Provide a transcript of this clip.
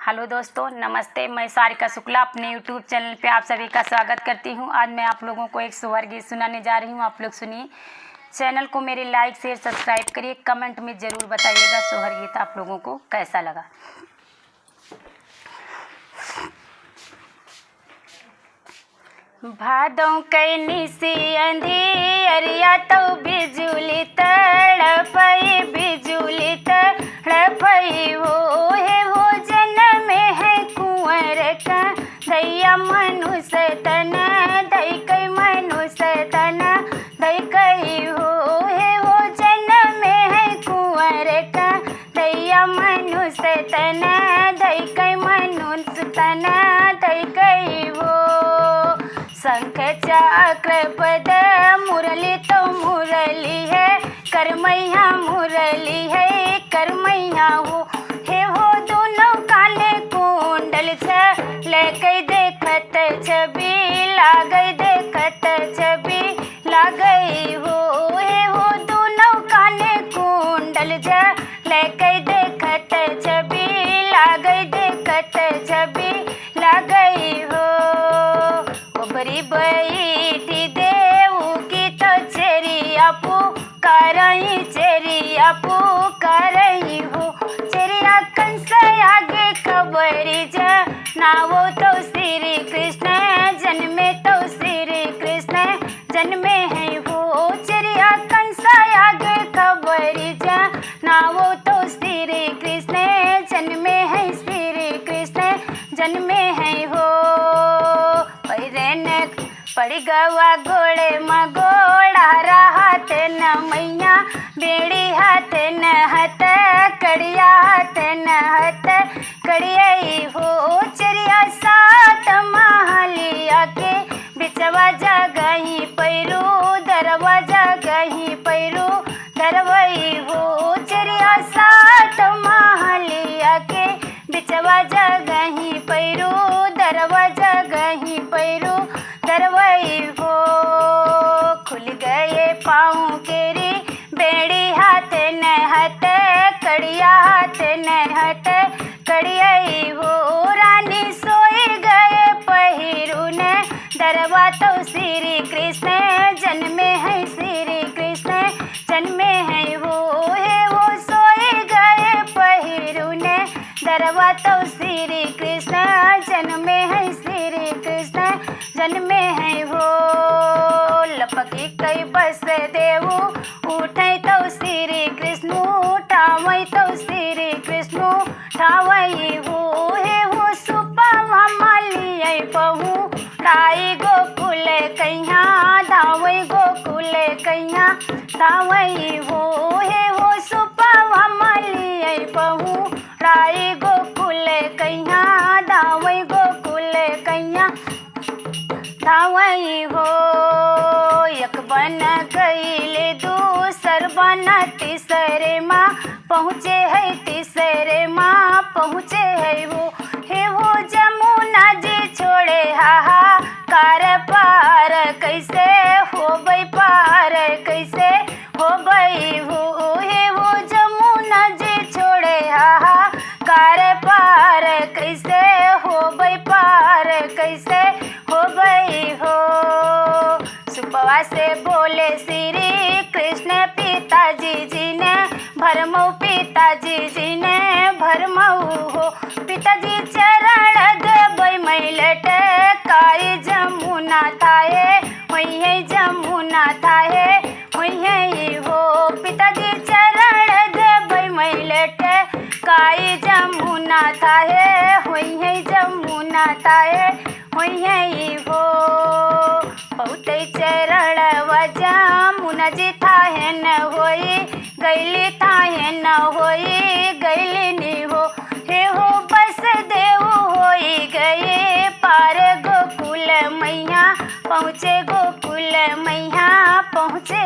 Hello दोस्तों, नमस्ते। मैं सारिका शुक्ला अपने यूट्यूब चैनल पे आप सभी का स्वागत करती हूँ। आज मैं आप लोगों को एक सोहर गीत सुनाने जा रही हूँ। आप लोग सुनिए। चैनल को मेरे लाइक शेयर सब्सक्राइब करिए। कमेंट में ज़रूर बताइएगा सोहर गीत आप लोगों को कैसा लगा। भादों कैनी सी अंधियरिया तो बिजुली तड़पई, बिजुली तड़पई हो हे हो जन्म है कुंवर का दैया मनुष्य तन दई कई मनुष्य तन दई कई हो हे हो जन्म है कुंवर का दैया मनुष्य तन दई कई मनुष्य तन दई कई हो। शंख चक्र पद मुरली तो मुरली है, करमैया मुरली है, करमैया हो हे हो दोनों काले कुंडल लेके देखत छवि लागई, देखत छवि लागई हो हे हो दोनों काले कुंडल लेके देखत छवि लागई, देखत छवि लागई हो। बरी बैठी देव की तो चेरिया पुकारई, चेरिया पुकारई हो। चेरिया कंस आगे खबरी जनावो तो श्री कृष्ण जन्मे, तो श्री कृष्ण जन्मे है हो। चेरिया कंस आगे खबरी जनावो तो श्री कृष्ण जन्मे है, श्री कृष्ण जन्मे है हो। पड़ गवा घोड़े में घोड़ा राहत न मैया बेड़ी हाथ न हत कड़िया हाथ न हत कड़िया हो। चरिया सात महलिया के बिचवा जगही पैरू दरवाजा गही पैरू दरवई हो। चरिया सात महलिया के बिचवा जगही पैरू दरवाजा गही पैरू दरवई हो। खुल गए पाँव केरी बेड़ी हाथ न हत कड़िया हाथ न हत कड़ियाई हो। रानी सोई गए पहिरू ने दरवा तो श्री कृष्ण जन्मे है, श्री कृष्ण जन्मे है हो हे वो सोई गए पहिरू ने दरवा तो श्री कृष्ण जन्मे है, श्री कृष्ण जन्मे है हो। लपकी कई बस देवू उठे तो श्री कृष्ण उठावई, तो श्री कृष्ण उठावई हो हे हो। सुपवा मालिय बहू राई गोकुल कहिया धावई, गोकुल कहिया धावई हो हे हो। सुपवा मालिय बहू राई गोकुल कहिया धावई, गोकुल कहिया धावई हो। एक बन गईले दूसर बन तीसरे माँ पहुँचे है, तीसरे माँ पहुँचे है हो हे हो। जमुना जी छोड़े हाहा कार पार कैसे हो बई, पार कैसे हो बई हो हे हो। जमुना जी छोड़े हाहा कार पार कैसे हो बई, पार कैसे हो बई हो। सुपवा से बोले श्री कृष्ण पिताजी जी ने भरमऊ, पिताजी जी ने भरमऊ हो। पिताजी चरण देवई मैलट काई जमुना थाए वही जमुना थाए वही हो। पिताजी चरण देवई मैलट काई जमुना थाए वही जमुना थाए वही हो। बहुत चरण वजा मुना जी थाहे न होई गैली, थाहे न होई गैली नी हो हे हो। बस देव होई गए पार गोकुल मैया पहुँचे, गोकुल मैया पहुँचे